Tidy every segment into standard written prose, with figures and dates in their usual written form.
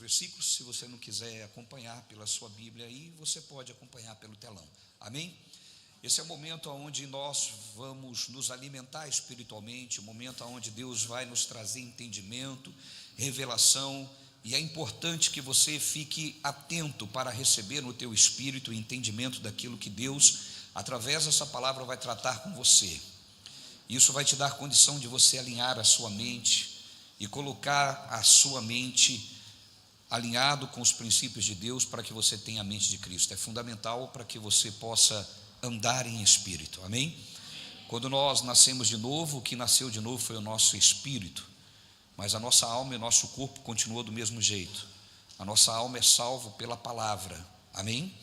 versículos. Se você não quiser acompanhar pela sua Bíblia aí, você pode acompanhar pelo telão. Amém? Esse é o momento onde nós vamos nos alimentar espiritualmente, o momento onde Deus vai nos trazer entendimento, revelação, e é importante que você fique atento para receber no teu espírito o entendimento daquilo que Deus, através dessa palavra, vai tratar com você. Isso vai te dar condição de você alinhar a sua mente e colocar a sua mente alinhado com os princípios de Deus, para que você tenha a mente de Cristo. É fundamental para que você possa andar em espírito. Amém? Quando nós nascemos de novo, o que nasceu de novo foi o nosso espírito, mas a nossa alma e o nosso corpo continuam do mesmo jeito. A nossa alma é salva pela palavra. Amém?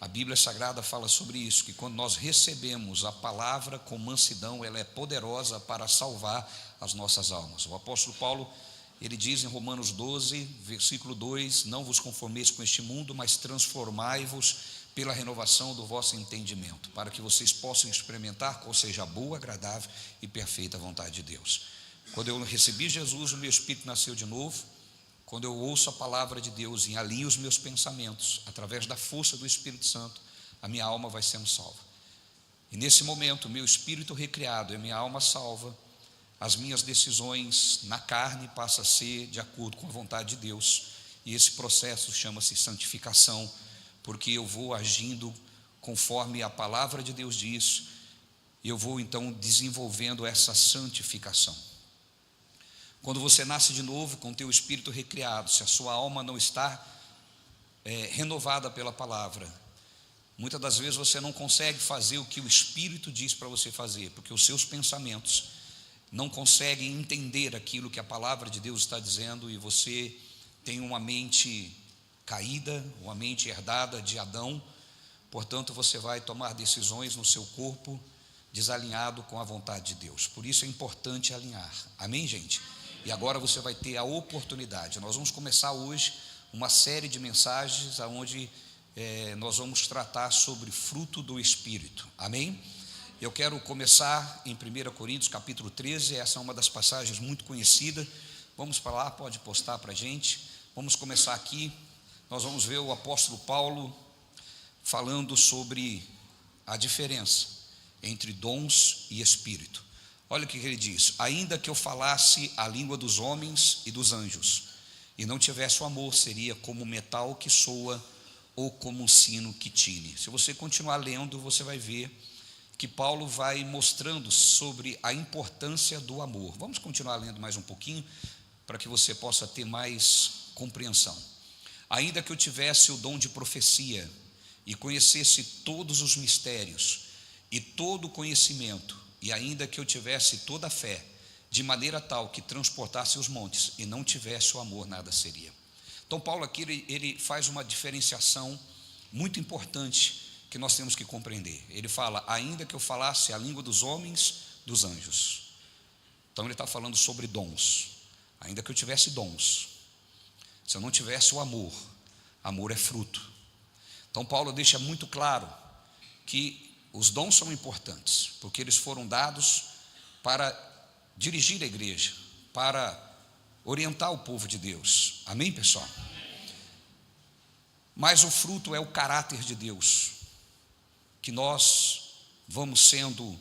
A Bíblia Sagrada fala sobre isso, que quando nós recebemos a palavra com mansidão, ela é poderosa para salvar as nossas almas. O apóstolo Paulo, ele diz em Romanos 12, versículo 2: não vos conformeis com este mundo, mas transformai-vos pela renovação do vosso entendimento, para que vocês possam experimentar qual seja a boa, agradável e perfeita vontade de Deus. Quando eu recebi Jesus, o meu espírito nasceu de novo. Quando eu ouço a palavra de Deus e alinho os meus pensamentos, através da força do Espírito Santo, a minha alma vai sendo salva. E nesse momento, o meu espírito recriado e a minha alma salva, as minhas decisões na carne passam a ser de acordo com a vontade de Deus. E esse processo chama-se santificação, porque eu vou agindo conforme a palavra de Deus diz, e eu vou então desenvolvendo essa santificação. Quando você nasce de novo com o teu espírito recriado, se a sua alma não está renovada pela palavra, muitas das vezes você não consegue fazer o que o Espírito diz para você fazer, porque os seus pensamentos não conseguem entender aquilo que a palavra de Deus está dizendo, e você tem uma mente caída, uma mente herdada de Adão. Portanto, você vai tomar decisões no seu corpo desalinhado com a vontade de Deus. Por isso é importante alinhar. Amém, gente? E agora você vai ter a oportunidade. Nós vamos começar hoje uma série de mensagens onde nós vamos tratar sobre fruto do Espírito. Amém? Eu quero começar em 1 Coríntios capítulo 13. Essa é uma das passagens muito conhecidas. Vamos para lá, pode postar para a gente. Vamos começar aqui. Nós vamos ver o apóstolo Paulo falando sobre a diferença entre dons e Espírito. Olha o que ele diz: ainda que eu falasse a língua dos homens e dos anjos, e não tivesse o amor, seria como metal que soa ou como um sino que tine. Se você continuar lendo, você vai ver que Paulo vai mostrando sobre a importância do amor. Vamos continuar lendo mais um pouquinho, para que você possa ter mais compreensão. Ainda que eu tivesse o dom de profecia, e conhecesse todos os mistérios, e todo o conhecimento, e ainda que eu tivesse toda a fé, de maneira tal que transportasse os montes, e não tivesse o amor, nada seria. Então Paulo aqui, ele faz uma diferenciação muito importante, que nós temos que compreender. Ele fala, ainda que eu falasse a língua dos homens, dos anjos. Então ele está falando sobre dons. Ainda que eu tivesse dons, se eu não tivesse o amor, amor é fruto. Então Paulo deixa muito claro que os dons são importantes, porque eles foram dados para dirigir a igreja, para orientar o povo de Deus. Amém, pessoal? Mas o fruto é o caráter de Deus, que nós vamos sendo,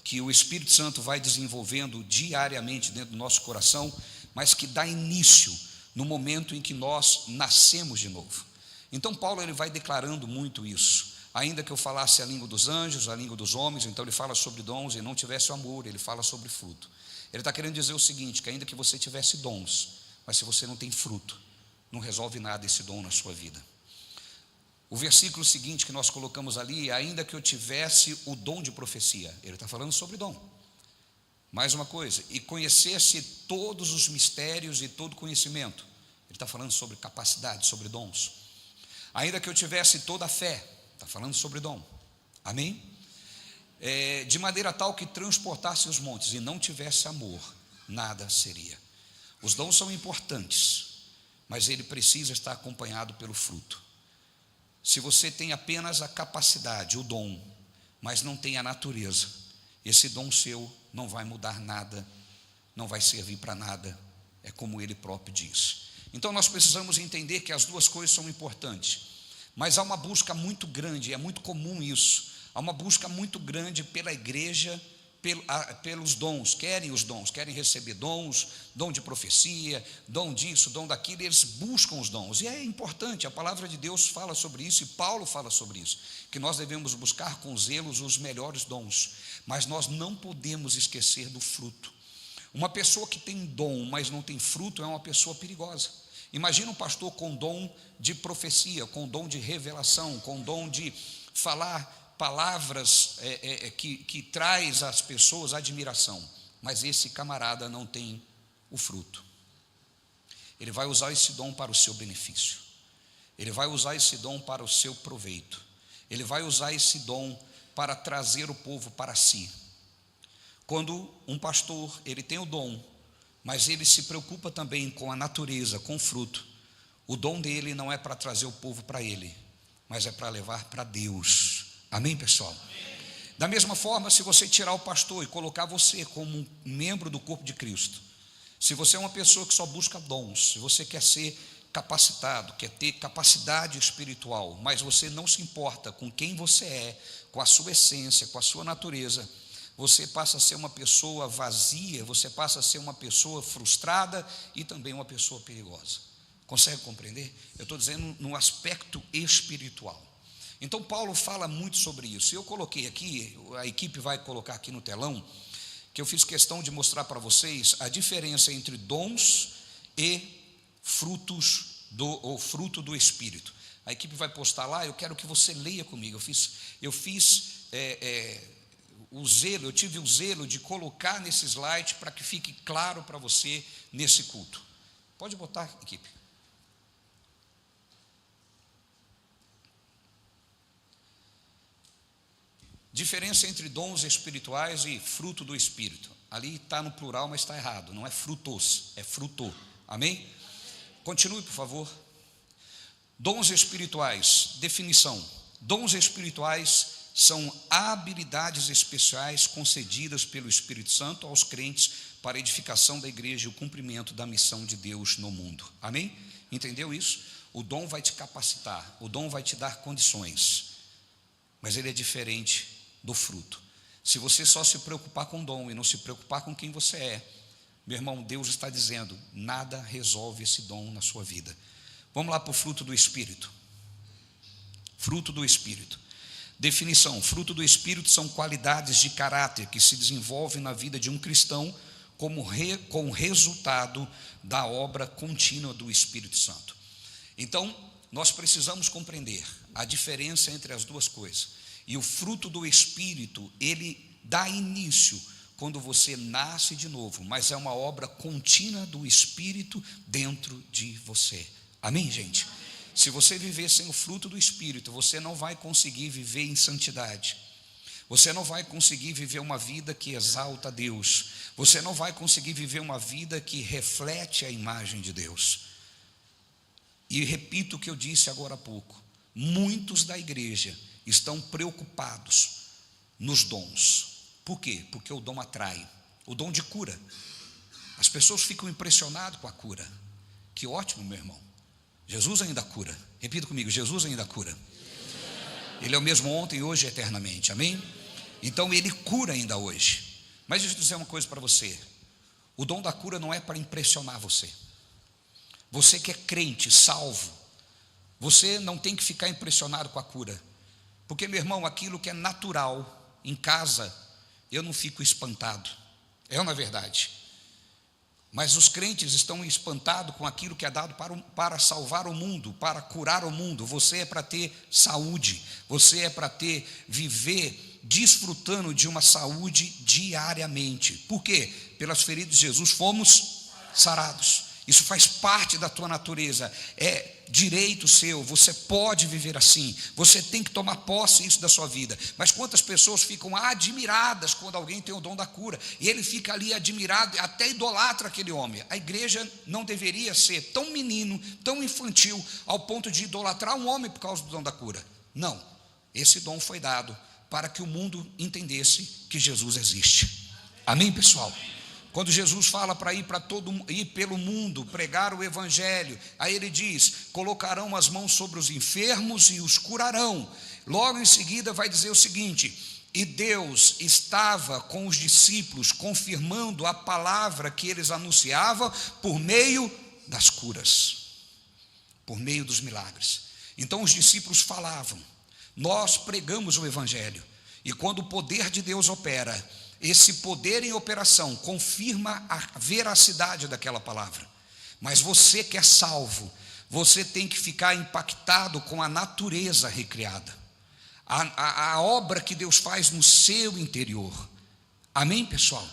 que o Espírito Santo vai desenvolvendo diariamente dentro do nosso coração, mas que dá início no momento em que nós nascemos de novo. Então Paulo, ele vai declarando muito isso. Ainda que eu falasse a língua dos anjos, a língua dos homens, então ele fala sobre dons, e não tivesse o amor, ele fala sobre fruto. Ele está querendo dizer o seguinte, que ainda que você tivesse dons, mas se você não tem fruto, não resolve nada esse dom na sua vida. O versículo seguinte que nós colocamos ali, ainda que eu tivesse o dom de profecia, ele está falando sobre dom. Mais uma coisa, e conhecesse todos os mistérios e todo conhecimento, ele está falando sobre capacidade, sobre dons. Ainda que eu tivesse toda a fé, está falando sobre dom. Amém? De maneira tal que transportasse os montes e não tivesse amor, nada seria. Os dons são importantes, mas ele precisa estar acompanhado pelo fruto. Se você tem apenas a capacidade, o dom, mas não tem a natureza, esse dom seu não vai mudar nada, não vai servir para nada, é como ele próprio diz. Então Então nós precisamos entender que as duas coisas são importantes, mas há uma busca muito grande, é muito comum isso, há uma busca muito grande pela igreja, pelos dons, querem receber dons, dom de profecia, dom disso, dom daquilo, e eles buscam os dons, e é importante, a palavra de Deus fala sobre isso, e Paulo fala sobre isso, que nós devemos buscar com zelo os melhores dons, mas nós não podemos esquecer do fruto. Uma pessoa que tem dom, mas não tem fruto, é uma pessoa perigosa. Imagina um pastor com dom de profecia, com dom de revelação, com dom de falar palavras que traz às pessoas admiração, mas esse camarada não tem o fruto. Ele vai usar esse dom para o seu benefício, ele vai usar esse dom para o seu proveito, ele vai usar esse dom para trazer o povo para si. Quando um pastor, ele tem o dom, mas ele se preocupa também com a natureza, com o fruto, o dom dele não é para trazer o povo para ele, mas é para levar para Deus. Amém, pessoal? Amém. Da mesma forma, se você tirar o pastor e colocar você como um membro do corpo de Cristo, se você é uma pessoa que só busca dons, se você quer ser capacitado, quer ter capacidade espiritual, mas você não se importa com quem você é, com a sua essência, com a sua natureza, você passa a ser uma pessoa vazia, você passa a ser uma pessoa frustrada e também uma pessoa perigosa. Consegue compreender? Eu estou dizendo no aspecto espiritual. Então Paulo fala muito sobre isso. Eu coloquei aqui, a equipe vai colocar aqui no telão, que eu fiz questão de mostrar para vocês a diferença entre dons e frutos ou fruto do Espírito. A equipe vai postar lá, eu quero que você leia comigo. Eu tive o zelo de colocar nesse slide para que fique claro para você nesse culto. Pode botar, equipe. Diferença entre dons espirituais e fruto do Espírito. Ali está no plural, mas está errado. Não é frutos, é fruto. Amém? Continue, por favor. Dons espirituais, definição. Dons espirituais são habilidades especiais concedidas pelo Espírito Santo aos crentes para a edificação da igreja e o cumprimento da missão de Deus no mundo. Amém? Entendeu isso? O dom vai te capacitar, o dom vai te dar condições, mas ele é diferente do fruto. Se você só se preocupar com o dom e não se preocupar com quem você é, meu irmão, Deus está dizendo, nada resolve esse dom na sua vida. Vamos lá para o fruto do Espírito. Fruto do Espírito. Definição: fruto do Espírito são qualidades de caráter que se desenvolvem na vida de um cristão com resultado da obra contínua do Espírito Santo. Então, nós precisamos compreender a diferença entre as duas coisas. E o fruto do Espírito, ele dá início quando você nasce de novo, mas é uma obra contínua do Espírito dentro de você. Amém, gente? Se você viver sem o fruto do Espírito, você não vai conseguir viver em santidade. Você não vai conseguir viver uma vida que exalta a Deus. Você não vai conseguir viver uma vida que reflete a imagem de Deus. E repito o que eu disse agora há pouco. Muitos da igreja estão preocupados nos dons. Por quê? Porque o dom atrai. O dom de cura. As pessoas ficam impressionadas com a cura. Que ótimo, meu irmão. Jesus ainda cura. Repita comigo, Jesus ainda cura. Ele é o mesmo ontem, hoje e eternamente. Amém? Então ele cura ainda hoje. Mas deixa eu dizer uma coisa para você. O dom da cura não é para impressionar você. Você que é crente, salvo, você não tem que ficar impressionado com a cura. Porque, meu irmão, aquilo que é natural em casa, eu não fico espantado. É uma verdade. Mas os crentes estão espantados com aquilo que é dado para salvar o mundo, para curar o mundo. Você é para ter saúde, você é para viver desfrutando de uma saúde diariamente. Por quê? Pelas feridas de Jesus fomos sarados. Isso faz parte da tua natureza, é direito seu, você pode viver assim, você tem que tomar posse disso da sua vida. Mas quantas pessoas ficam admiradas quando alguém tem o dom da cura, e ele fica ali admirado, até idolatra aquele homem. A igreja não deveria ser tão menino, tão infantil, ao ponto de idolatrar um homem por causa do dom da cura. Não, esse dom foi dado para que o mundo entendesse que Jesus existe. Amém, pessoal? Quando Jesus fala para ir pelo mundo, pregar o evangelho, aí ele diz: colocarão as mãos sobre os enfermos e os curarão. Logo em seguida vai dizer o seguinte: e Deus estava com os discípulos, confirmando a palavra que eles anunciavam por meio das curas, por meio dos milagres. Então os discípulos falavam, nós pregamos o evangelho, e quando o poder de Deus opera, esse poder em operação confirma a veracidade daquela palavra. Mas você que é salvo, você tem que ficar impactado com a natureza recriada, a obra que Deus faz no seu interior. Amém, pessoal?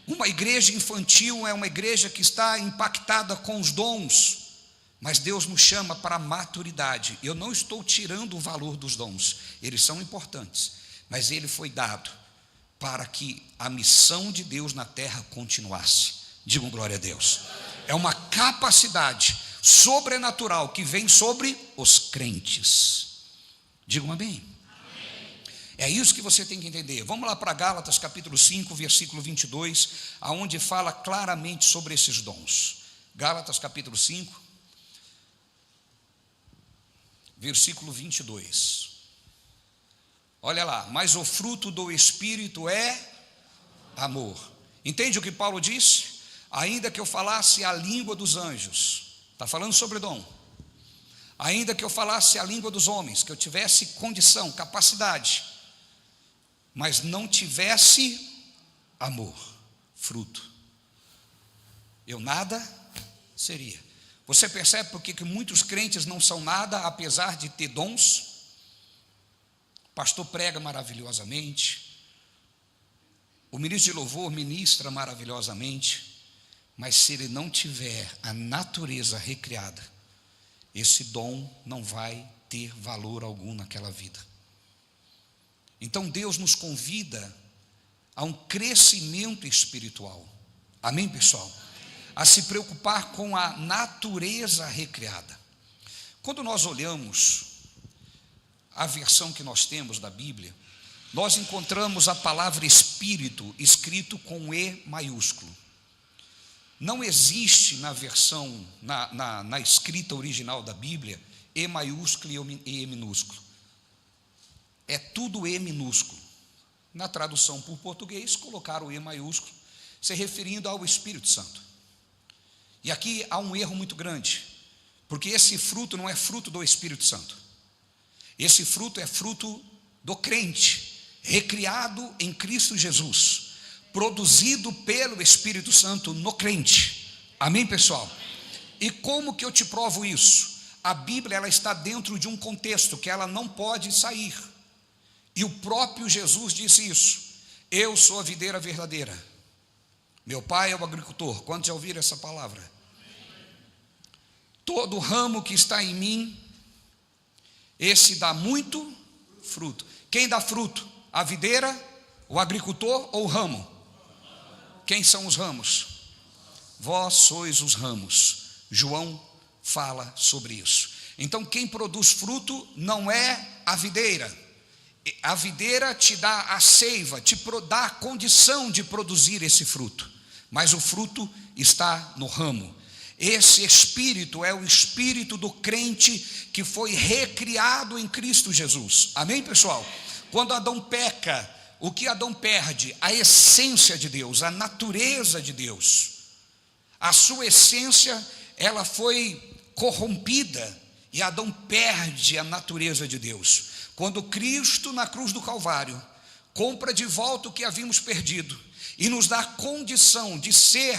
Uma igreja infantil é uma igreja que está impactada com os dons, mas Deus nos chama para a maturidade. Eu não estou tirando o valor dos dons, eles são importantes, mas ele foi dado para que a missão de Deus na terra continuasse. Digam glória a Deus. É uma capacidade sobrenatural que vem sobre os crentes. Digam amém. É isso que você tem que entender. Vamos lá para Gálatas capítulo 5, versículo 22, aonde fala claramente sobre esses dons. Gálatas capítulo 5, versículo 22. Olha lá: mas o fruto do Espírito é amor. Entende o que Paulo disse? Ainda que eu falasse a língua dos anjos, está falando sobre dom. Ainda que eu falasse a língua dos homens, que eu tivesse condição, capacidade, mas não tivesse amor, fruto, eu nada seria. Você percebe por que muitos crentes não são nada, apesar de ter dons? O pastor prega maravilhosamente, o ministro de louvor ministra maravilhosamente, mas se ele não tiver a natureza recriada, esse dom não vai ter valor algum naquela vida. Então Deus nos convida a um crescimento espiritual. Amém, pessoal? A se preocupar com a natureza recriada. Quando nós olhamos a versão que nós temos da Bíblia, nós encontramos a palavra Espírito escrito com E maiúsculo. Não existe na versão, na escrita original da Bíblia, E maiúsculo e E minúsculo. É tudo E minúsculo. Na tradução por português, colocaram o E maiúsculo, se referindo ao Espírito Santo. E aqui há um erro muito grande, porque esse fruto não é fruto do Espírito Santo. Esse fruto é fruto do crente, recriado em Cristo Jesus, produzido pelo Espírito Santo no crente. Amém, pessoal? E como que eu te provo isso? A Bíblia, ela está dentro de um contexto que ela não pode sair. E o próprio Jesus disse isso: eu sou a videira verdadeira, meu pai é o agricultor. Quantos já ouviram essa palavra? Todo ramo que está em mim, esse dá muito fruto. Quem dá fruto? A videira, o agricultor ou o ramo? Quem são os ramos? Vós sois os ramos. João fala sobre isso. Então quem produz fruto não é a videira. A videira te dá a seiva, te dá a condição de produzir esse fruto, mas o fruto está no ramo. Esse espírito é o espírito do crente que foi recriado em Cristo Jesus. Amém, pessoal? Quando Adão peca, o que Adão perde? A essência de Deus, a natureza de Deus. A sua essência, ela foi corrompida e Adão perde a natureza de Deus. Quando Cristo na cruz do Calvário compra de volta o que havíamos perdido e nos dá a condição de ser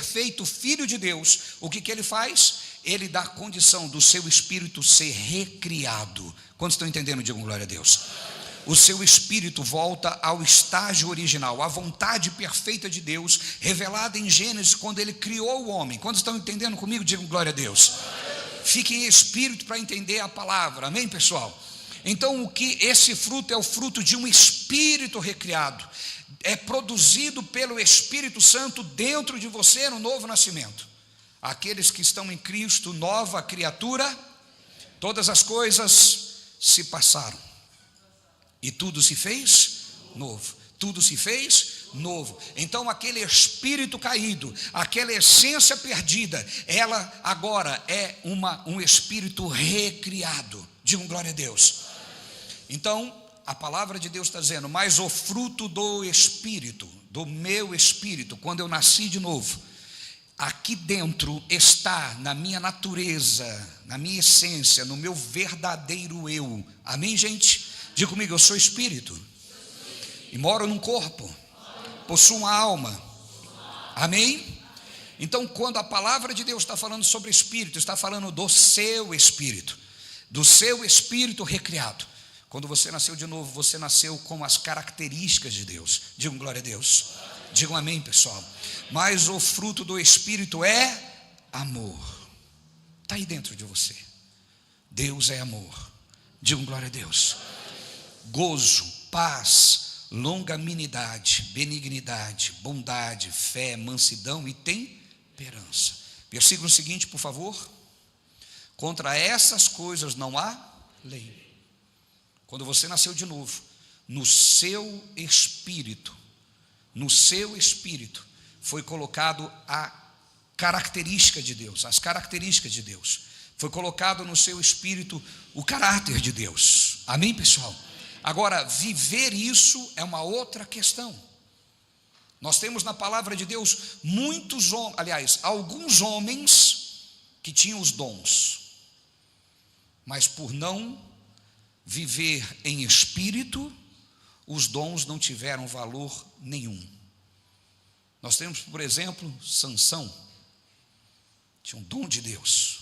feito filho de Deus, o que ele faz? Ele dá a condição do seu espírito ser recriado. Quantos estão entendendo? Digam glória a Deus. O seu espírito volta ao estágio original, à vontade perfeita de Deus, revelada em Gênesis, quando ele criou o homem. Quantos estão entendendo comigo? Digam glória a Deus. Fiquem em espírito para entender a palavra. Amém, pessoal? Então, o que esse fruto é o fruto de um espírito recriado, é produzido pelo Espírito Santo dentro de você no novo nascimento. Aqueles que estão em Cristo, nova criatura, todas as coisas se passaram e tudo se fez novo. Tudo se fez novo. Então aquele espírito caído, aquela essência perdida, ela agora é um espírito recriado. Digam glória a Deus. Então a palavra de Deus está dizendo: mas o fruto do Espírito, do meu espírito, quando eu nasci de novo, aqui dentro está, na minha natureza, na minha essência, no meu verdadeiro eu. Amém, gente? Diga comigo: eu sou espírito e moro num corpo, possuo uma alma. Amém? Então quando a palavra de Deus está falando sobre espírito, está falando do seu espírito recriado. Quando você nasceu de novo, você nasceu com as características de Deus. Digam glória a Deus. Digam amém, pessoal. Mas o fruto do Espírito é amor. Está aí dentro de você. Deus é amor. Digam glória a Deus. Gozo, paz, longanimidade, benignidade, bondade, fé, mansidão e temperança. Versículo seguinte, por favor. Contra essas coisas não há lei. Quando você nasceu de novo, no seu espírito foi colocado a característica de Deus, as características de Deus. Foi colocado no seu espírito o caráter de Deus. Amém, pessoal? Agora, viver isso é uma outra questão. Nós temos na palavra de Deus alguns homens que tinham os dons, mas por não viver em espírito, os dons não tiveram valor nenhum. Nós temos, por exemplo, Sansão. Tinha um dom de Deus,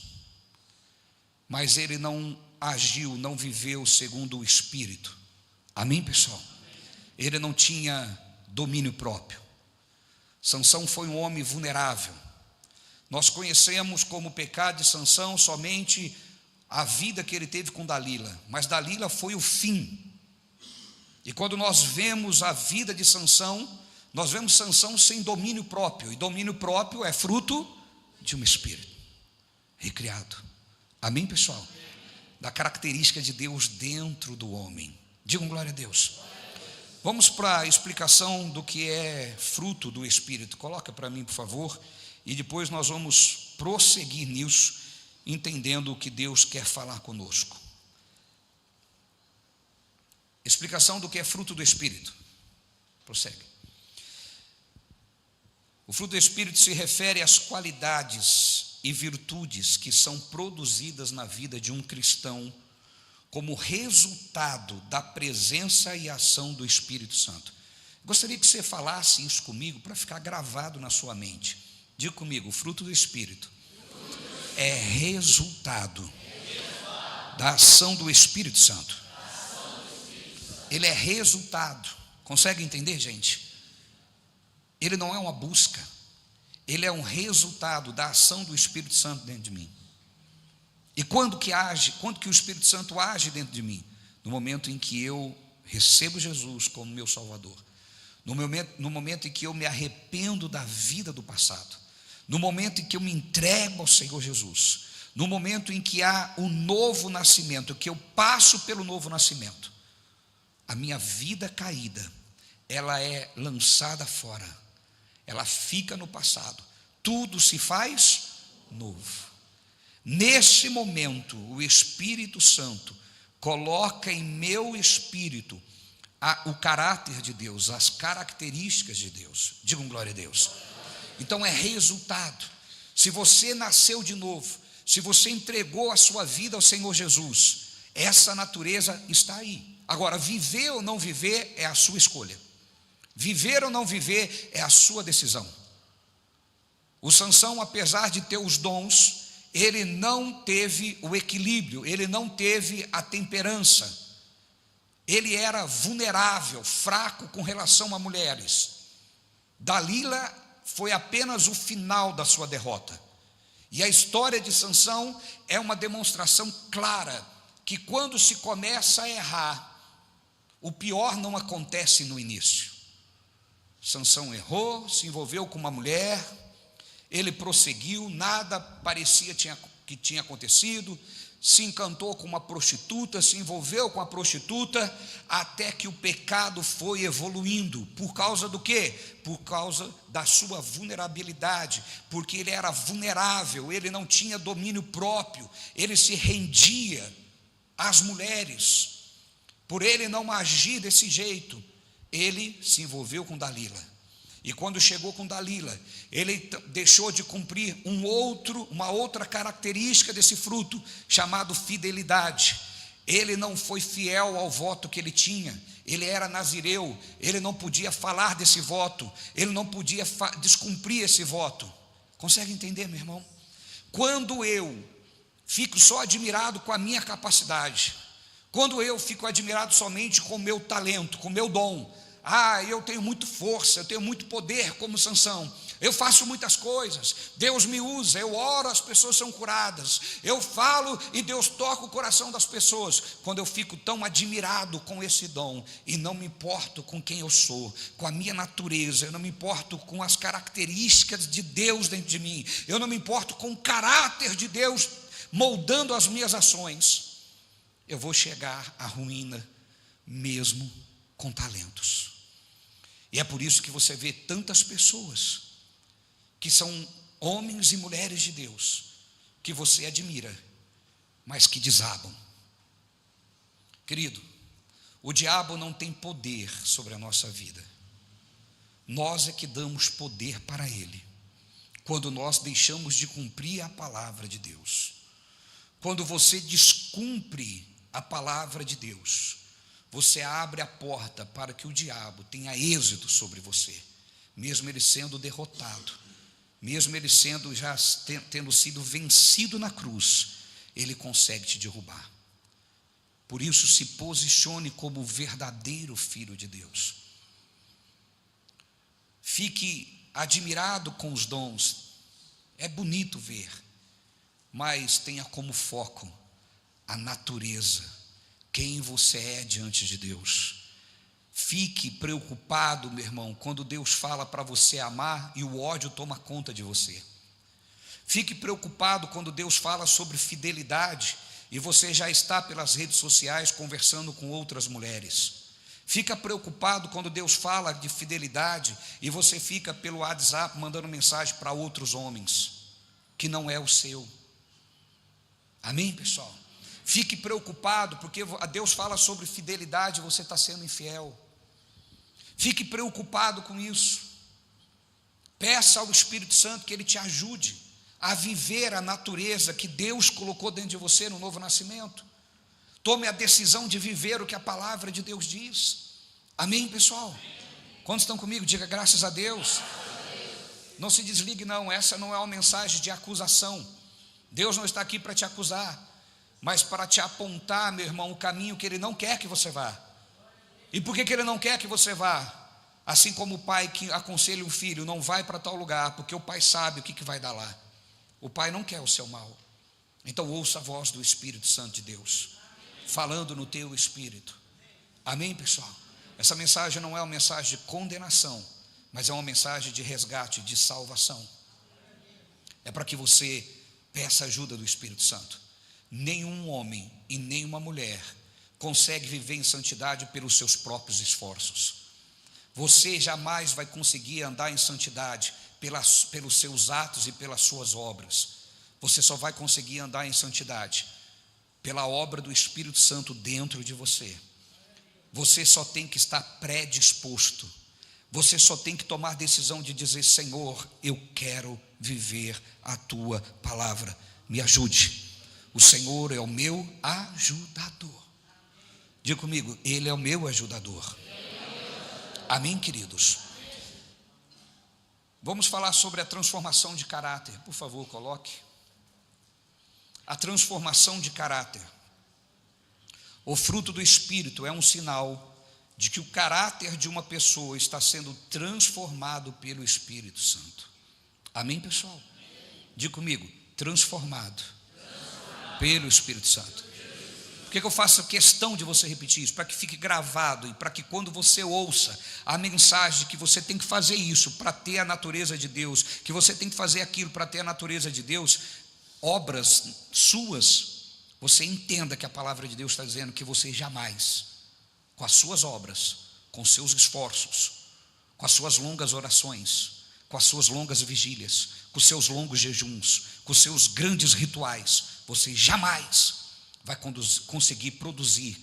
mas ele não agiu, não viveu segundo o espírito. Amém, pessoal? Ele não tinha domínio próprio. Sansão foi um homem vulnerável. Nós conhecemos como pecado de Sansão somente a vida que ele teve com Dalila, mas Dalila foi o fim. E quando nós vemos a vida de Sansão, nós vemos Sansão sem domínio próprio, e domínio próprio é fruto de um espírito recriado. Amém, pessoal? Da característica de Deus dentro do homem. Digam glória a Deus. Vamos para a explicação do que é fruto do espírito. Coloca para mim, por favor, e depois nós vamos prosseguir nisso, entendendo o que Deus quer falar conosco. Explicação do que é fruto do Espírito. Prossegue. O fruto do Espírito se refere às qualidades e virtudes que são produzidas na vida de um cristão como resultado da presença e ação do Espírito Santo. Gostaria que você falasse isso comigo para ficar gravado na sua mente. Diga comigo: o fruto do Espírito é resultado da ação do Espírito Santo. Ele é resultado. Consegue entender, gente? Ele não é uma busca, ele é um resultado da ação do Espírito Santo dentro de mim. E quando que o Espírito Santo age dentro de mim? No momento em que eu recebo Jesus como meu Salvador, no momento em que eu me arrependo da vida do passado, no momento em que eu me entrego ao Senhor Jesus, no momento em que há o novo nascimento, que eu passo pelo novo nascimento, a minha vida caída, ela é lançada fora, ela fica no passado, tudo se faz novo. Nesse momento, o Espírito Santo coloca em meu espírito o caráter de Deus, as características de Deus. Digam glória a Deus. Então é resultado. Se você nasceu de novo, se você entregou a sua vida ao Senhor Jesus, essa natureza está aí. Agora, viver ou não viver é a sua escolha. Viver ou não viver é a sua decisão. O Sansão, apesar de ter os dons, ele não teve o equilíbrio, ele não teve a temperança. Ele era vulnerável, fraco com relação a mulheres. Dalila foi apenas o final da sua derrota. E a história de Sansão é uma demonstração clara que quando se começa a errar, o pior não acontece no início. Sansão errou, se envolveu com uma mulher, ele prosseguiu, nada parecia que tinha acontecido, se encantou com uma prostituta, se envolveu com a prostituta, até que o pecado foi evoluindo. Por causa do quê? Por causa da sua vulnerabilidade, porque ele era vulnerável, ele não tinha domínio próprio, ele se rendia às mulheres. Por ele não agir desse jeito, ele se envolveu com Dalila. E quando chegou com Dalila, ele deixou de cumprir uma outra característica desse fruto, chamado fidelidade. Ele não foi fiel ao voto que ele tinha. Ele era nazireu, ele não podia falar desse voto, ele não podia descumprir esse voto. Consegue entender, meu irmão? Quando eu fico só admirado com a minha capacidade, quando eu fico admirado somente com o meu talento, com o meu dom, eu tenho muita força, eu tenho muito poder como Sansão, eu faço muitas coisas, Deus me usa, eu oro, as pessoas são curadas, eu falo e Deus toca o coração das pessoas. Quando eu fico tão admirado com esse dom e não me importo com quem eu sou, com a minha natureza, eu não me importo com as características de Deus dentro de mim, eu não me importo com o caráter de Deus moldando as minhas ações, eu vou chegar à ruína mesmo com talentos. E é por isso que você vê tantas pessoas que são homens e mulheres de Deus, que você admira, mas que desabam. Querido, o diabo não tem poder sobre a nossa vida. Nós é que damos poder para ele, quando nós deixamos de cumprir a palavra de Deus. Quando você descumpre a palavra de Deus, você abre a porta para que o diabo tenha êxito sobre você, mesmo ele sendo derrotado, mesmo ele tendo sido vencido na cruz, ele consegue te derrubar. Por isso, se posicione como verdadeiro filho de Deus. Fique admirado com os dons, é bonito ver, mas tenha como foco a natureza, quem você é diante de Deus. Fique preocupado, meu irmão, quando Deus fala para você amar e o ódio toma conta de você. Fique preocupado quando Deus fala sobre fidelidade e você já está pelas redes sociais conversando com outras mulheres. Fica preocupado quando Deus fala de fidelidade e você fica pelo WhatsApp mandando mensagem para outros homens, que não é o seu. Amém, pessoal? Fique preocupado, porque Deus fala sobre fidelidade e você está sendo infiel. Fique preocupado com isso. Peça ao Espírito Santo que Ele te ajude a viver a natureza que Deus colocou dentro de você no novo nascimento. Tome a decisão de viver o que a palavra de Deus diz. Amém, pessoal? Quantos estão comigo? Diga graças a Deus. Não se desligue não, essa não é uma mensagem de acusação. Deus não está aqui para te acusar, mas para te apontar, meu irmão, o caminho que Ele não quer que você vá. E por que Ele não quer que você vá? Assim como o pai que aconselha o filho, não vai para tal lugar, porque o pai sabe o que vai dar lá. O pai não quer o seu mal. Então ouça a voz do Espírito Santo de Deus, falando no teu espírito. Amém, pessoal? Essa mensagem não é uma mensagem de condenação, mas é uma mensagem de resgate, de salvação. É para que você peça ajuda do Espírito Santo. Nenhum homem e nenhuma mulher consegue viver em santidade pelos seus próprios esforços. Você jamais vai conseguir andar em santidade pelos seus atos e pelas suas obras. Você só vai conseguir andar em santidade pela obra do Espírito Santo dentro de você. Você só tem que estar predisposto. Você só tem que tomar a decisão de dizer: Senhor, eu quero viver a tua palavra, me ajude. O Senhor é o meu ajudador. Diga comigo, Ele é o meu ajudador. Amém, queridos? Vamos falar sobre a transformação de caráter. Por favor, coloque. A transformação de caráter. O fruto do Espírito é um sinal de que o caráter de uma pessoa está sendo transformado pelo Espírito Santo. Amém, pessoal? Diga comigo, transformado pelo Espírito Santo. Por que eu faço questão de você repetir isso? Para que fique gravado e para que quando você ouça a mensagem de que você tem que fazer isso para ter a natureza de Deus, que você tem que fazer aquilo para ter a natureza de Deus, obras suas você entenda que a palavra de Deus está dizendo que você jamais, com as suas obras, com os seus esforços, com as suas longas orações, com as suas longas vigílias, com os seus longos jejuns, com os seus grandes rituais, você jamais vai conseguir produzir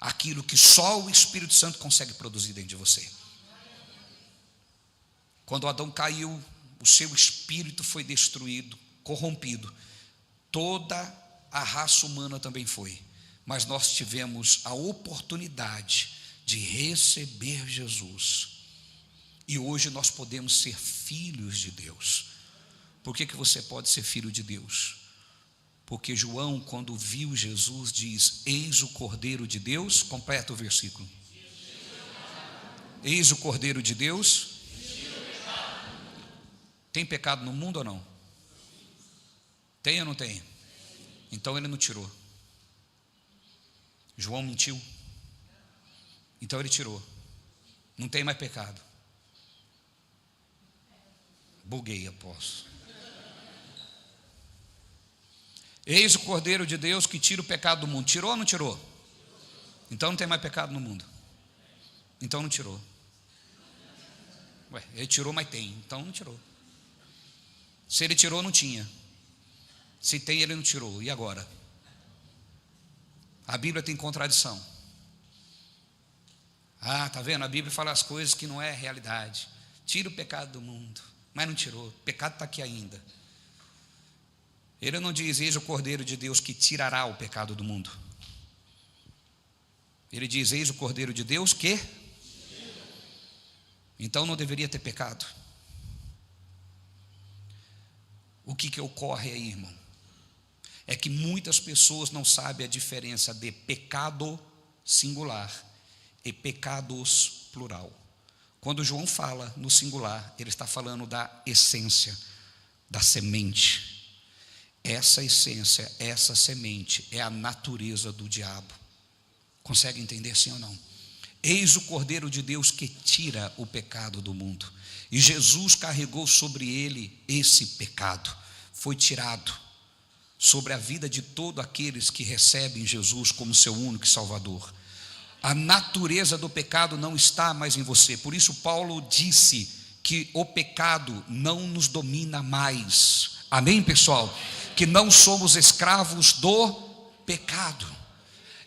aquilo que só o Espírito Santo consegue produzir dentro de você. Quando Adão caiu, o seu espírito foi destruído, corrompido. Toda a raça humana também foi. Mas nós tivemos a oportunidade de receber Jesus. E hoje nós podemos ser filhos de Deus. Por que você pode ser filho de Deus? Porque João, quando viu Jesus, diz: eis o Cordeiro de Deus. Completa o versículo. Eis o Cordeiro de Deus. Tem pecado no mundo ou não? Tem ou não tem? Então ele não tirou. João mentiu. Então ele tirou. Não tem mais pecado. Buguei, apóstolo. Eis o Cordeiro de Deus que tira o pecado do mundo. Tirou ou não tirou? Então não tem mais pecado no mundo. Então não tirou. Ué, ele tirou, mas tem. Então não tirou. Se ele tirou, não tinha. Se tem, ele não tirou. E agora? A Bíblia tem contradição. Tá vendo? A Bíblia fala as coisas que não é realidade. Tira o pecado do mundo, mas não tirou. O pecado está aqui ainda. Ele não diz: eis o Cordeiro de Deus que tirará o pecado do mundo. Ele diz: eis o Cordeiro de Deus que... Então não deveria ter pecado. O que ocorre aí, irmão? É que muitas pessoas não sabem a diferença de pecado singular e pecados plural. Quando João fala no singular, ele está falando da essência, da semente. Essa essência, essa semente é a natureza do diabo. Consegue entender, sim ou não? Eis o Cordeiro de Deus que tira o pecado do mundo. E Jesus carregou sobre ele esse pecado. Foi tirado sobre a vida de todos aqueles que recebem Jesus como seu único Salvador. A natureza do pecado não está mais em você. Por isso Paulo disse que o pecado não nos domina mais. Amém, pessoal? Que não somos escravos do pecado.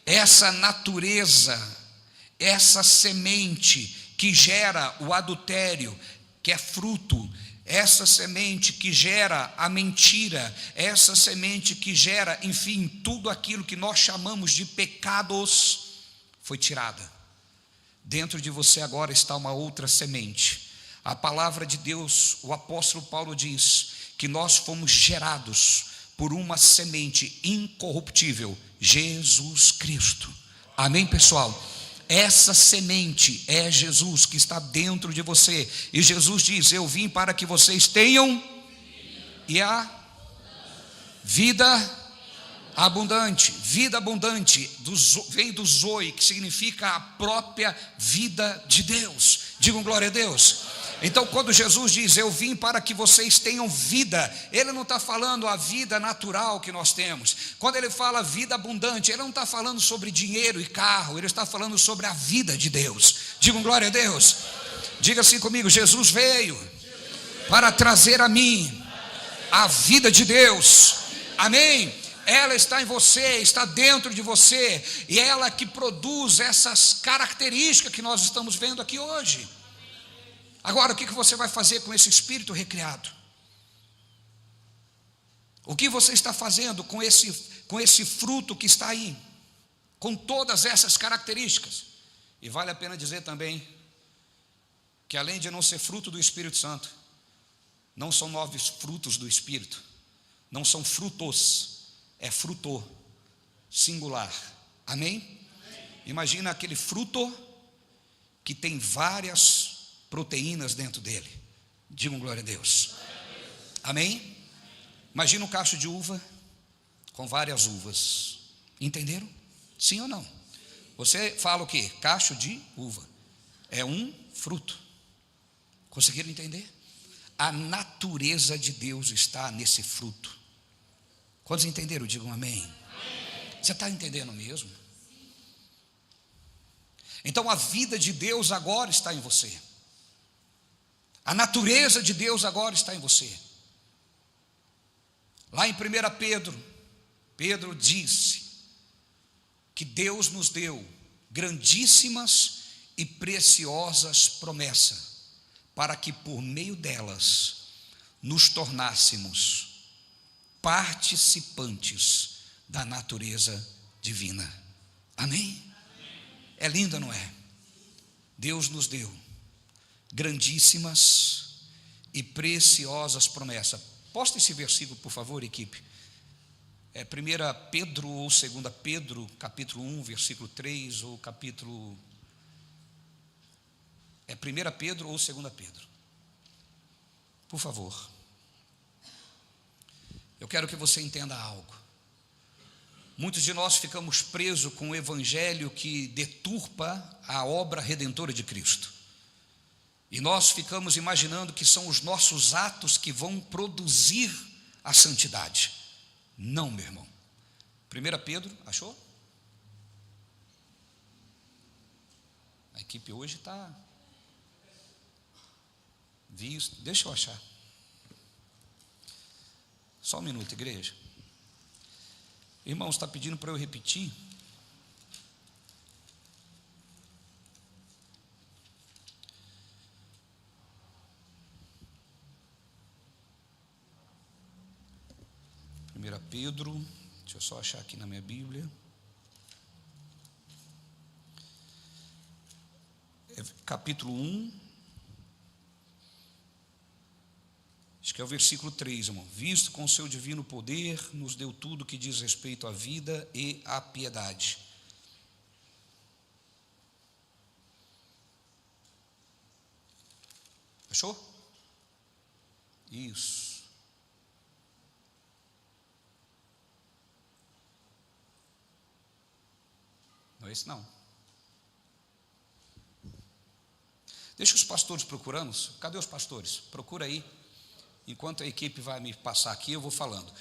Essa natureza, essa semente que gera o adultério, que é fruto, essa semente que gera a mentira, essa semente que gera, enfim, tudo aquilo que nós chamamos de pecados, foi tirada. Dentro de você agora está uma outra semente. A palavra de Deus, o apóstolo Paulo diz que nós fomos gerados por uma semente incorruptível, Jesus Cristo. Amém, pessoal? Essa semente é Jesus que está dentro de você. E Jesus diz: eu vim para que vocês tenham e a vida abundante. Vida abundante vem do zoe, que significa a própria vida de Deus. Digam glória a Deus. Então quando Jesus diz: eu vim para que vocês tenham vida, ele não está falando a vida natural que nós temos. Quando ele fala vida abundante, ele não está falando sobre dinheiro e carro, ele está falando sobre a vida de Deus. Digam glória a Deus. Diga assim comigo: Jesus veio para trazer a mim a vida de Deus. Amém? Ela está em você, está dentro de você, e é ela que produz essas características que nós estamos vendo aqui hoje. Agora, o que você vai fazer com esse espírito recriado? O que você está fazendo com esse fruto que está aí, com todas essas características? E vale a pena dizer também que, além de não ser fruto do Espírito Santo, não são 9 frutos do Espírito, não são frutos, é fruto singular. Amém? Imagina aquele fruto que tem várias proteínas dentro dele. Digam glória a Deus. Amém? Imagina um cacho de uva com várias uvas. Entenderam? Sim ou não? Você fala o quê? Cacho de uva. É um fruto. Conseguiram entender? A natureza de Deus está nesse fruto. Quantos entenderam? Digam amém. Você está entendendo mesmo? Então a vida de Deus agora está em você. A natureza de Deus agora está em você. Lá em 1 Pedro, Pedro disse que Deus nos deu grandíssimas e preciosas promessas, para que por meio delas nos tornássemos participantes da natureza divina. Amém? É lindo, não é? Deus nos deu grandíssimas e preciosas promessas. Posta esse versículo, por favor, equipe. É 1 Pedro ou 2 Pedro, capítulo 1, versículo 3, ou capítulo... É 1 Pedro ou 2 Pedro. Por favor. Eu quero que você entenda algo. Muitos de nós ficamos presos com o evangelho que deturpa a obra redentora de Cristo. E nós ficamos imaginando que são os nossos atos que vão produzir a santidade. Não, meu irmão. 1 Pedro, achou? A equipe hoje está visto. Deixa eu achar. Só um minuto, igreja. Irmãos, está pedindo para eu repetir? Pedro, deixa eu só achar aqui na minha Bíblia. Capítulo 1, acho que é o versículo 3, irmão. Visto com o seu divino poder, nos deu tudo que diz respeito à vida e à piedade. Achou? Isso. Não é esse não. Deixa os pastores procurando. Cadê os pastores? Procura aí. Enquanto a equipe vai me passar aqui, eu vou falando.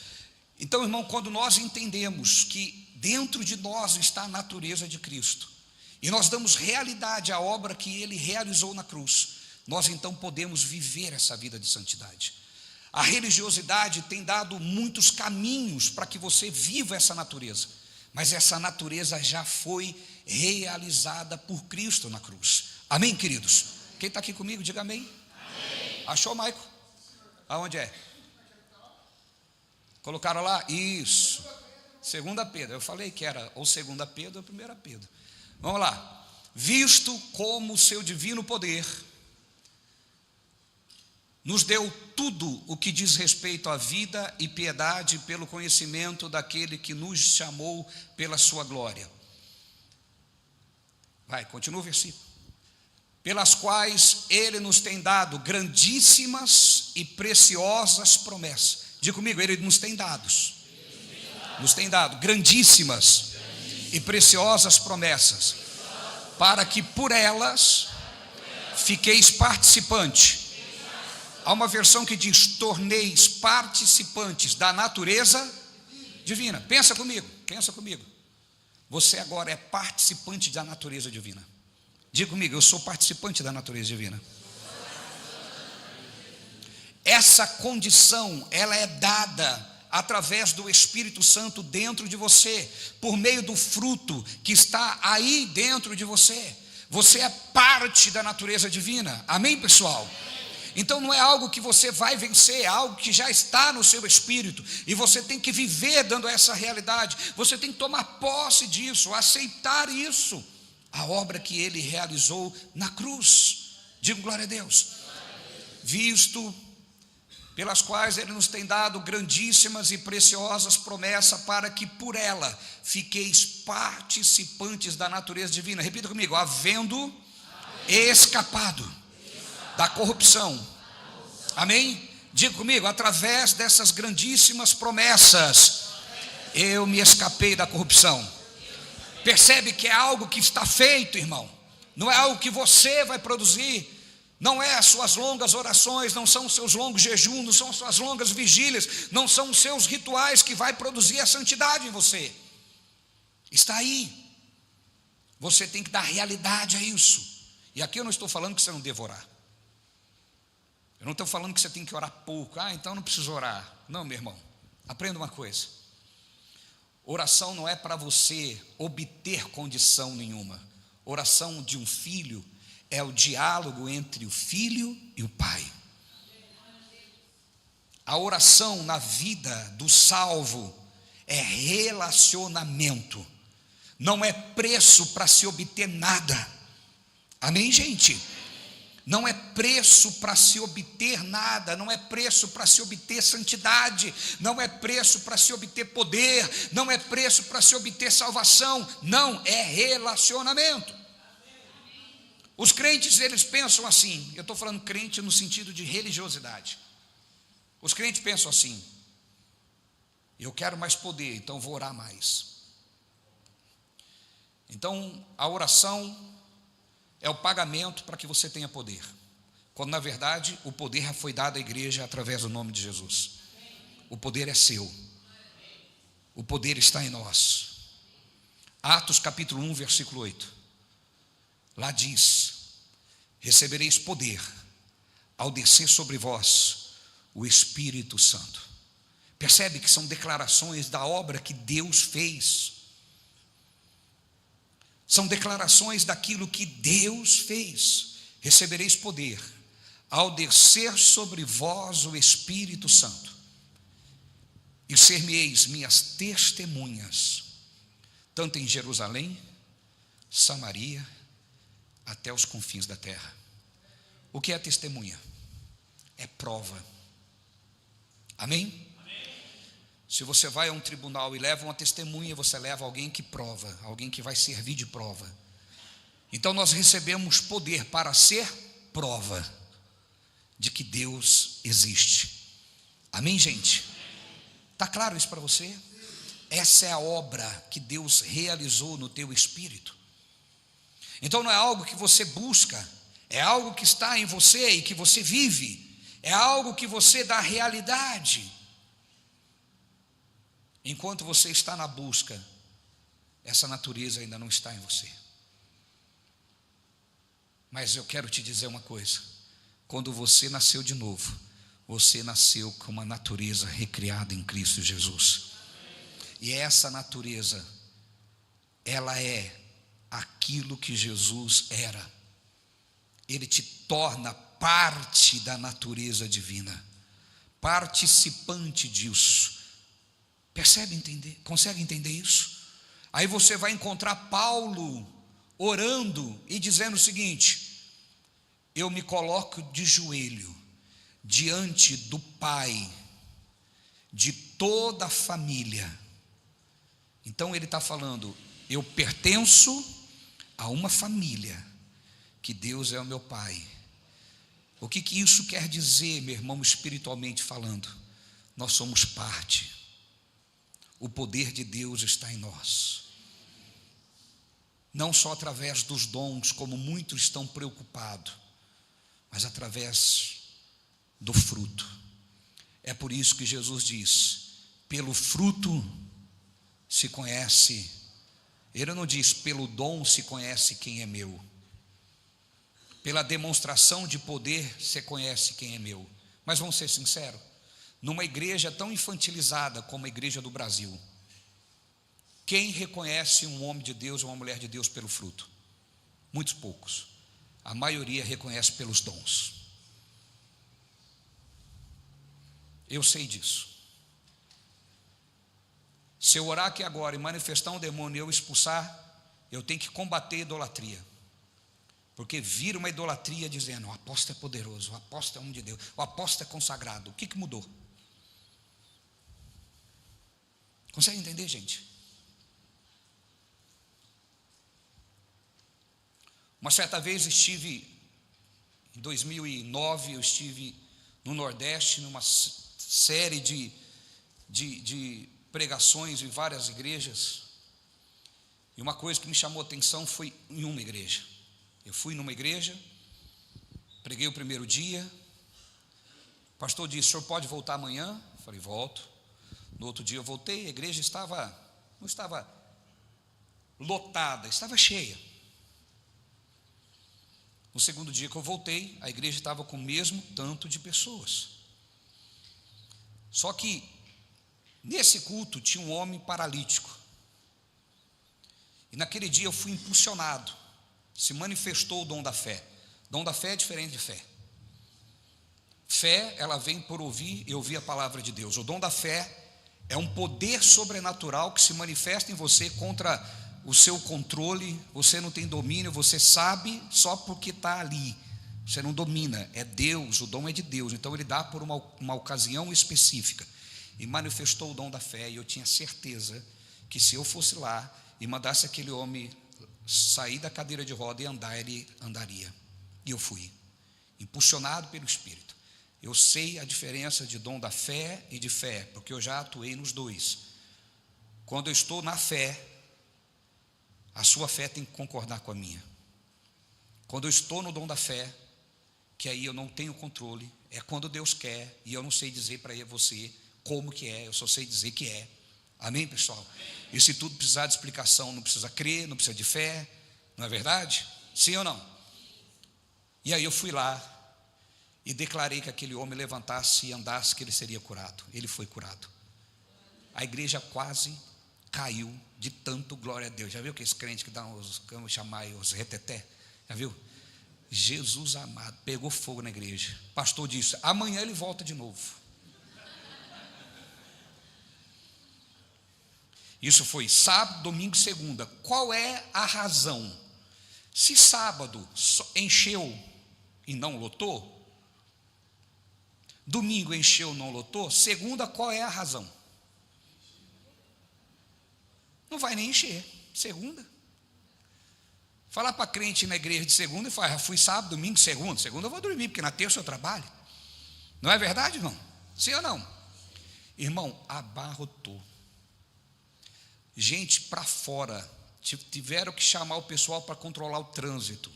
Então, irmão, quando nós entendemos que dentro de nós está a natureza de Cristo, e nós damos realidade à obra que Ele realizou na cruz, nós então podemos viver essa vida de santidade. A religiosidade tem dado muitos caminhos para que você viva essa natureza, mas essa natureza já foi realizada por Cristo na cruz. Amém, queridos? Quem está aqui comigo, diga amém. Amém. Achou, Maico? Aonde é? Colocaram lá? Isso. 2 Pedro. Eu falei que era ou 2 Pedro ou 1 Pedro. Vamos lá. Visto como o seu divino poder nos deu tudo o que diz respeito à vida e piedade pelo conhecimento daquele que nos chamou pela sua glória. Vai, continua o versículo. Pelas quais Ele nos tem dado grandíssimas e preciosas promessas. Diga comigo, Ele nos tem dados. Nos tem dado grandíssimas e preciosas promessas, para que por elas fiqueis participantes. Há uma versão que diz: torneis participantes da natureza divina. Pensa comigo, pensa comigo. Você agora é participante da natureza divina. Diga comigo, eu sou participante da natureza divina. Essa condição, ela é dada através do Espírito Santo dentro de você, por meio do fruto que está aí dentro de você. Você é parte da natureza divina. Amém, pessoal? Então não é algo que você vai vencer, é algo que já está no seu espírito, e você tem que viver dando essa realidade. Você tem que tomar posse disso, aceitar isso, a obra que Ele realizou na cruz. Digo glória a Deus. Visto pelas quais Ele nos tem dado grandíssimas e preciosas promessas, para que por ela fiqueis participantes da natureza divina. Repita comigo: havendo escapado da corrupção. Amém? Diga comigo: através dessas grandíssimas promessas, eu me escapei da corrupção. Percebe que é algo que está feito, irmão. Não é algo que você vai produzir. Não é as suas longas orações, não são os seus longos jejuns, não são as suas longas vigílias, não são os seus rituais que vai produzir a santidade em você. Está aí. Você tem que dar realidade a isso. E aqui eu não estou falando que você não deva orar. Eu não estou falando que você tem que orar pouco. Então não preciso orar. Não, meu irmão. Aprenda uma coisa. Oração não é para você obter condição nenhuma. Oração de um filho é o diálogo entre o filho e o pai. A oração na vida do salvo é relacionamento. Não é preço para se obter nada. Amém, gente? Não é preço para se obter nada, não é preço para se obter santidade, não é preço para se obter poder, não é preço para se obter salvação, não, é relacionamento. Os crentes, eles pensam assim, eu estou falando crente no sentido de religiosidade. Os crentes pensam assim: eu quero mais poder, então vou orar mais. Então a oração é o pagamento para que você tenha poder, quando na verdade o poder já foi dado à igreja através do nome de Jesus. O poder é seu, o poder está em nós. Atos capítulo 1 versículo 8, lá diz: recebereis poder ao descer sobre vós o Espírito Santo. Percebe que são declarações da obra que Deus fez. São declarações daquilo que Deus fez. Recebereis poder ao descer sobre vós o Espírito Santo, e ser-me-eis minhas testemunhas, tanto em Jerusalém, Samaria, até os confins da terra. O que é testemunha? É prova. Amém? Se você vai a um tribunal e leva uma testemunha, você leva alguém que prova, alguém que vai servir de prova. Então nós recebemos poder para ser prova de que Deus existe. Amém, gente? Está claro isso para você? Essa é a obra que Deus realizou no teu espírito. Então não é algo que você busca, é algo que está em você e que você vive, é algo que você dá realidade. Enquanto você está na busca, essa natureza ainda não está em você. Mas eu quero te dizer uma coisa: quando você nasceu de novo, você nasceu com uma natureza recriada em Cristo Jesus. E essa natureza, ela é aquilo que Jesus era. Ele te torna parte da natureza divina, participante disso. Percebe, entender? Consegue entender isso? Aí você vai encontrar Paulo orando e dizendo o seguinte: eu me coloco de joelho diante do Pai de toda a família. Então ele está falando: eu pertenço a uma família, que Deus é o meu Pai. O que isso quer dizer, meu irmão, espiritualmente falando? Nós somos parte. O poder de Deus está em nós, não só através dos dons, como muitos estão preocupados, mas através do fruto. É por isso que Jesus diz: pelo fruto se conhece. Ele não diz pelo dom se conhece quem é meu, pela demonstração de poder se conhece quem é meu. Mas vamos ser sinceros, numa igreja tão infantilizada como a igreja do Brasil, quem reconhece um homem de Deus ou uma mulher de Deus pelo fruto? Muitos poucos. A maioria reconhece pelos dons. Eu sei disso. Se eu orar aqui agora e manifestar um demônio e eu expulsar, eu tenho que combater a idolatria, porque vira uma idolatria dizendo: o apóstolo é poderoso, o apóstolo é um de Deus, o apóstolo é consagrado. O que mudou? Consegue entender, gente? Uma certa vez em 2009, eu estive no Nordeste, numa série de pregações em várias igrejas, e uma coisa que me chamou a atenção foi em uma igreja. Eu fui numa igreja, preguei o primeiro dia, o pastor disse: o senhor pode voltar amanhã? Eu falei: volto. No outro dia eu voltei, a igreja não estava lotada, estava cheia. No segundo dia que eu voltei, a igreja estava com o mesmo tanto de pessoas. Só que nesse culto tinha um homem paralítico. E naquele dia eu fui impulsionado. Se manifestou o dom da fé. Dom da fé é diferente de fé. Fé, ela vem por ouvir e ouvir a palavra de Deus. O dom da fé é um poder sobrenatural que se manifesta em você contra o seu controle. Você não tem domínio, você sabe só porque está ali. Você não domina, é Deus, o dom é de Deus. Então ele dá por uma ocasião específica. E manifestou o dom da fé, e eu tinha certeza que se eu fosse lá e mandasse aquele homem sair da cadeira de roda e andar, ele andaria. E eu fui, impulsionado pelo Espírito. Eu sei a diferença de dom da fé e de fé, porque eu já atuei nos dois. Quando eu estou na fé, a sua fé tem que concordar com a minha. Quando eu estou no dom da fé, que aí eu não tenho controle, é quando Deus quer, e eu não sei dizer para você como que é, eu só sei dizer que é. Amém, pessoal? E se tudo precisar de explicação, não precisa crer, não precisa de fé, não é verdade? Sim ou não? E aí eu fui lá e declarei que aquele homem levantasse e andasse, que ele seria curado. Ele foi curado. A igreja quase caiu de tanto glória a Deus. Já viu aqueles crentes que dão os, como chamar, os reteté? Já viu? Jesus amado, pegou fogo na igreja. O pastor disse, amanhã ele volta de novo. Isso foi sábado, domingo e segunda. Qual é a razão? Se sábado encheu e não lotou, domingo encheu e não lotou, segunda qual é a razão? Não vai nem encher, segunda. Falar para crente na igreja de segunda e falar, fui sábado, domingo, segunda eu vou dormir, porque na terça eu trabalho. Não é verdade, irmão? Sim ou não? Irmão, abarrotou. Gente para fora, tiveram que chamar o pessoal para controlar o trânsito.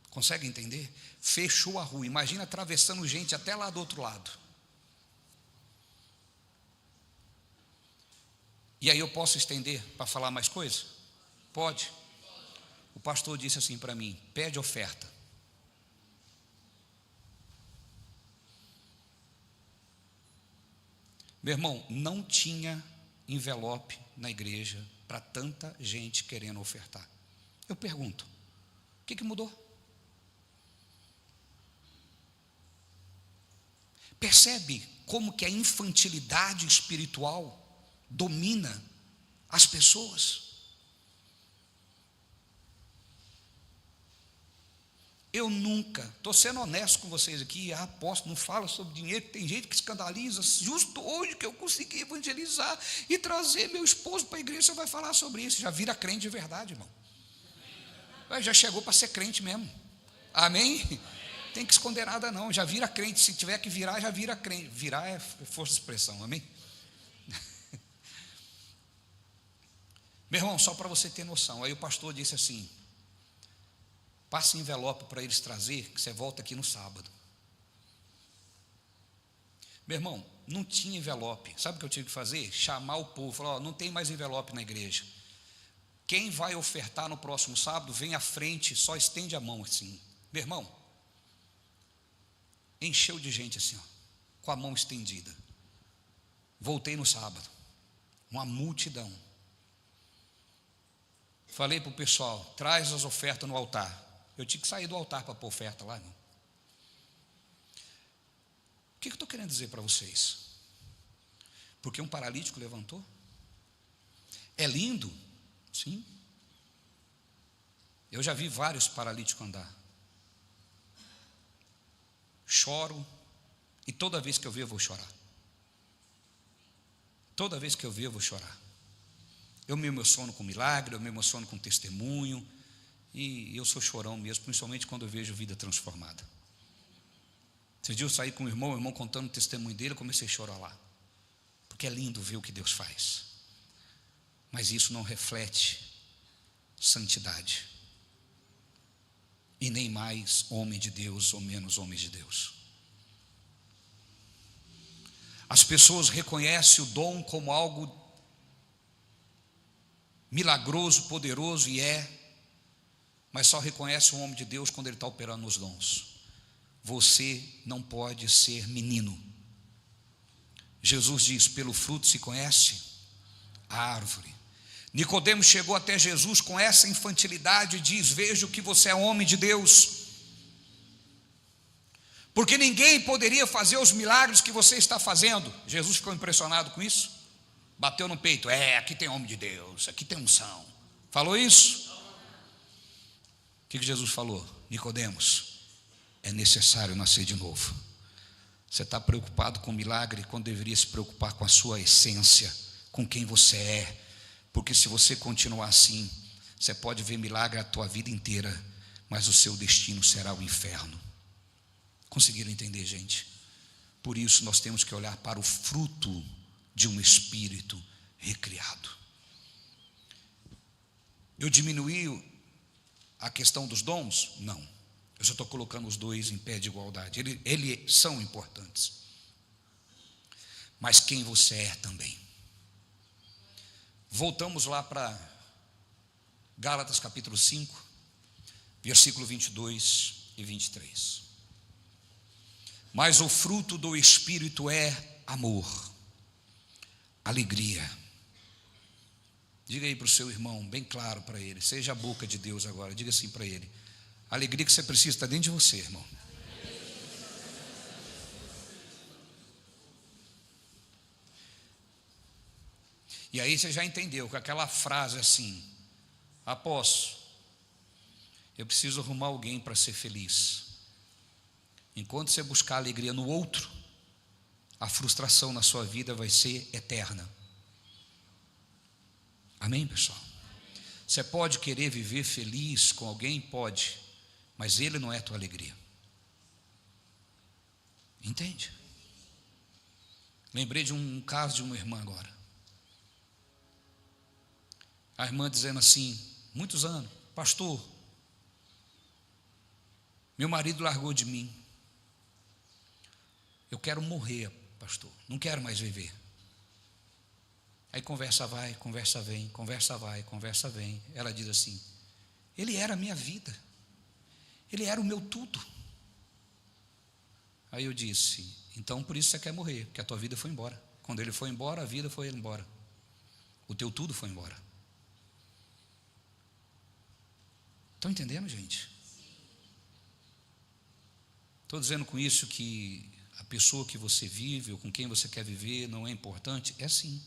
Consegue entender? Fechou a rua, imagina atravessando gente até lá do outro lado. E aí eu posso estender para falar mais coisa? Pode. O pastor disse assim para mim, pede oferta. Meu irmão, não tinha envelope na igreja para tanta gente querendo ofertar. Eu pergunto, o que mudou? Percebe como que a infantilidade espiritual domina as pessoas? Eu nunca, estou sendo honesto com vocês aqui, apóstolo, não fala sobre dinheiro, tem gente que escandaliza, justo hoje que eu consegui evangelizar e trazer meu esposo para a igreja, você vai falar sobre isso, já vira crente de verdade, irmão. Já chegou para ser crente mesmo, amém? Tem que esconder nada não, já vira crente, se tiver que virar, já vira crente, virar é força de expressão, amém? Meu irmão, só para você ter noção, aí o pastor disse assim, passe envelope para eles trazer, que você volta aqui no sábado. Meu irmão, não tinha envelope. Sabe o que eu tive que fazer? Chamar o povo, falar, não tem mais envelope na igreja. Quem vai ofertar no próximo sábado, vem à frente, só estende a mão assim. Meu irmão, encheu de gente assim, ó, com a mão estendida. Voltei no sábado, uma multidão. Falei para o pessoal, traz as ofertas no altar. Eu tinha que sair do altar para pôr oferta lá, irmão. O que eu estou querendo dizer para vocês? Porque um paralítico levantou? É lindo? Sim. Eu já vi vários paralíticos andar. Choro, e toda vez que eu ver eu vou chorar. Toda vez que eu ver eu vou chorar. Eu me emociono com milagre, eu me emociono com testemunho, e eu sou chorão mesmo, principalmente quando eu vejo vida transformada. Esse dia eu saí com o irmão contando o testemunho dele, eu comecei a chorar lá, porque é lindo ver o que Deus faz, mas isso não reflete santidade, e nem mais homem de Deus ou menos homem de Deus. As pessoas reconhecem o dom como algo milagroso, poderoso, e mas só reconhece um homem de Deus quando ele está operando nos dons. Você não pode ser menino. Jesus diz: pelo fruto se conhece a árvore. Nicodemos chegou até Jesus com essa infantilidade e diz: vejo que você é homem de Deus, porque ninguém poderia fazer os milagres que você está fazendo. Jesus ficou impressionado com isso, bateu no peito: aqui tem homem de Deus, aqui tem unção. Falou isso? O que Jesus falou? Nicodemos, é necessário nascer de novo. Você está preocupado com o milagre quando deveria se preocupar com a sua essência, com quem você é, porque se você continuar assim, você pode ver milagre a tua vida inteira, mas o seu destino será o inferno. Conseguiram entender, gente? Por isso nós temos que olhar para o fruto de um espírito recriado. Eu diminuí a questão dos dons? Não, eu só estou colocando os dois em pé de igualdade. Eles são importantes, mas quem você é também. Voltamos lá para Gálatas capítulo 5, versículo 22 e 23. Mas o fruto do Espírito é amor, alegria. Diga aí para o seu irmão, bem claro para ele, seja a boca de Deus agora, diga assim para ele: a alegria que você precisa está dentro de você, irmão. E aí você já entendeu que aquela frase assim: apóstolo, eu preciso arrumar alguém para ser feliz. Enquanto você buscar alegria no outro, a frustração na sua vida vai ser eterna. Amém, pessoal? Você pode querer viver feliz com alguém? Pode, mas ele não é a tua alegria. Entende? Lembrei de um caso de uma irmã agora. A irmã dizendo assim, muitos anos: pastor, meu marido largou de mim, eu quero morrer, pastor, não quero mais viver. Aí conversa vai, conversa vem, conversa vai, conversa vem. Ela diz assim: ele era a minha vida, ele era o meu tudo. Aí eu disse: então por isso você quer morrer, porque a tua vida foi embora. Quando ele foi embora, a vida foi embora, o teu tudo foi embora. Estão entendendo, gente? Estou dizendo com isso que a pessoa que você vive ou com quem você quer viver não é importante? É sim.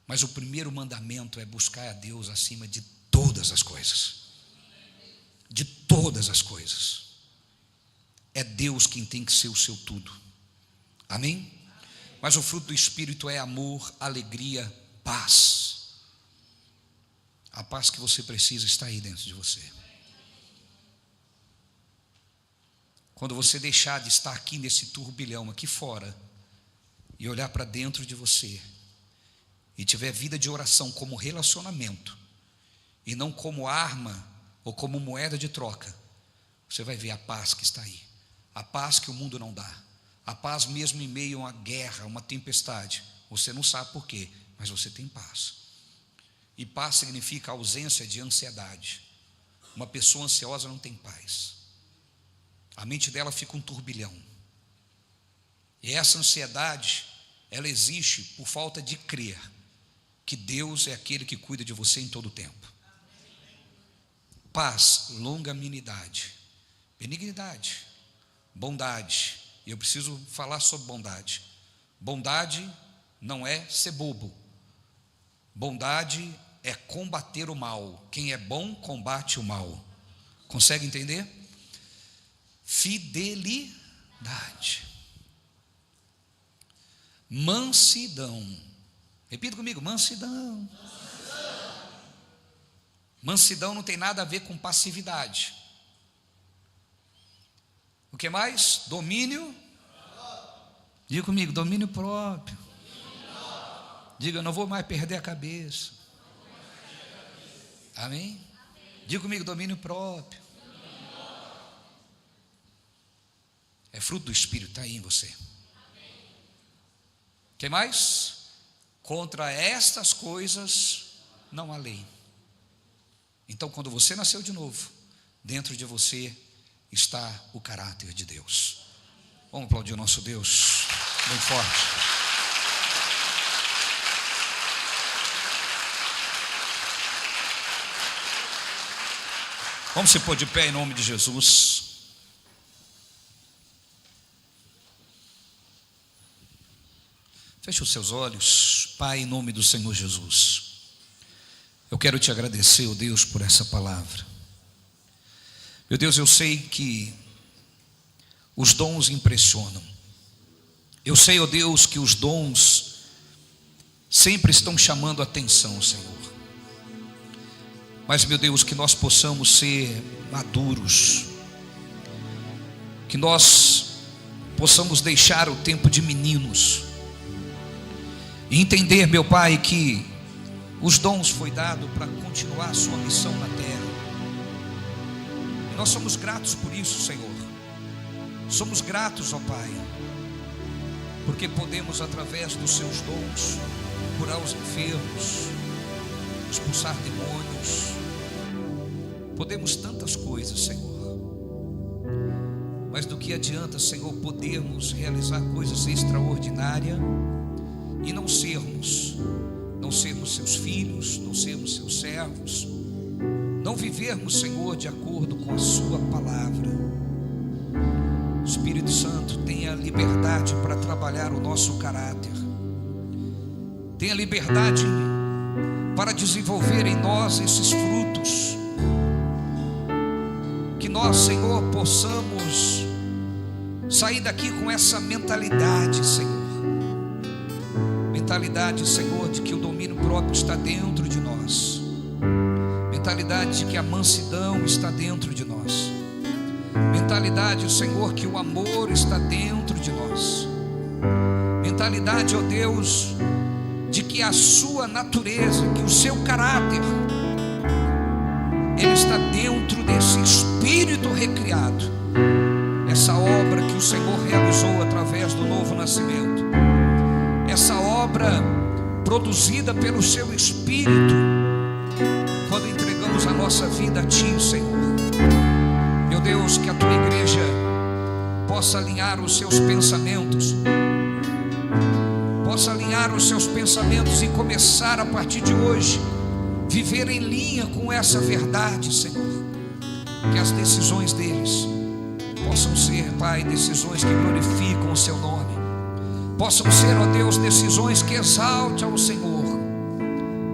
Mas o primeiro mandamento é buscar a Deus acima de todas as coisas. De todas as coisas. É Deus quem tem que ser o seu tudo. Amém? Mas o fruto do Espírito é amor, alegria, paz. A paz que você precisa está aí dentro de você. Quando você deixar de estar aqui nesse turbilhão aqui fora e olhar para dentro de você e tiver vida de oração como relacionamento e não como arma ou como moeda de troca, você vai ver a paz que está aí, a paz que o mundo não dá, a paz mesmo em meio a uma guerra, uma tempestade. Você não sabe por quê, mas você tem paz. E paz significa ausência de ansiedade. Uma pessoa ansiosa não tem paz, a mente dela fica um turbilhão. E essa ansiedade, ela existe por falta de crer que Deus é aquele que cuida de você em todo o tempo. Paz, longanimidade, benignidade, bondade. E eu preciso falar sobre bondade. Bondade não é ser bobo. Bondade é combater o mal. Quem é bom combate o mal. Consegue entender? Fidelidade, mansidão. Repita comigo: mansidão. Mansidão não tem nada a ver com passividade. O que mais? Domínio. Diga comigo: domínio próprio. Diga: eu não vou mais perder a cabeça. Amém? Diga comigo: domínio próprio. É fruto do Espírito, está aí em você. O que mais? Contra estas coisas não há lei. Então, quando você nasceu de novo, dentro de você está o caráter de Deus. Vamos aplaudir o nosso Deus bem forte. Vamos se pôr de pé em nome de Jesus. Feche os seus olhos. Pai, em nome do Senhor Jesus, eu quero te agradecer, ó Deus, por essa palavra. Meu Deus, eu sei que os dons impressionam. Eu sei, ó Deus, que os dons sempre estão chamando a atenção, Senhor. Mas, meu Deus, que nós possamos ser maduros, que nós possamos deixar o tempo de meninos e entender, meu Pai, que os dons foi dado para continuar a sua missão na terra. E nós somos gratos por isso, Senhor. Somos gratos, ó Pai, porque podemos, através dos seus dons, curar os enfermos, expulsar demônios. Podemos tantas coisas, Senhor. Mas do que adianta, Senhor, podermos realizar coisas extraordinárias e não sermos seus filhos, não sermos seus servos, não vivermos, Senhor, de acordo com a sua palavra. Espírito Santo, tenha liberdade para trabalhar o nosso caráter, tenha liberdade para desenvolver em nós esses frutos, que nós, Senhor, possamos sair daqui com essa mentalidade, Senhor. Mentalidade, Senhor, de que o domínio próprio está dentro de nós. Mentalidade de que a mansidão está dentro de nós. Mentalidade, Senhor, que o amor está dentro de nós. Mentalidade, ó Deus, de que a sua natureza, que o seu caráter, ele está dentro desse espírito recriado. Essa obra que o Senhor realizou através do novo nascimento, essa obra produzida pelo seu Espírito, quando entregamos a nossa vida a Ti, Senhor. Meu Deus, que a Tua igreja possa alinhar os seus pensamentos, e começar a partir de hoje viver em linha com essa verdade, Senhor. Que as decisões deles possam ser, Pai, decisões que glorificam o Seu nome, possam ser, ó Deus, decisões que exaltem ao Senhor.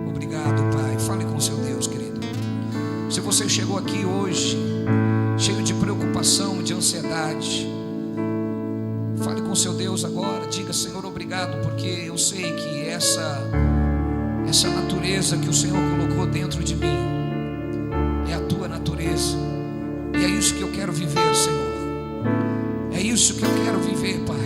Obrigado, Pai. Fale com seu Deus, querido. Se você chegou aqui hoje cheio de preocupação, de ansiedade, fale com seu Deus agora. Diga: Senhor, obrigado, porque eu sei que essa natureza que o Senhor colocou dentro de mim é a Tua natureza, e é isso que eu quero viver, Senhor. É isso que eu quero viver, Pai.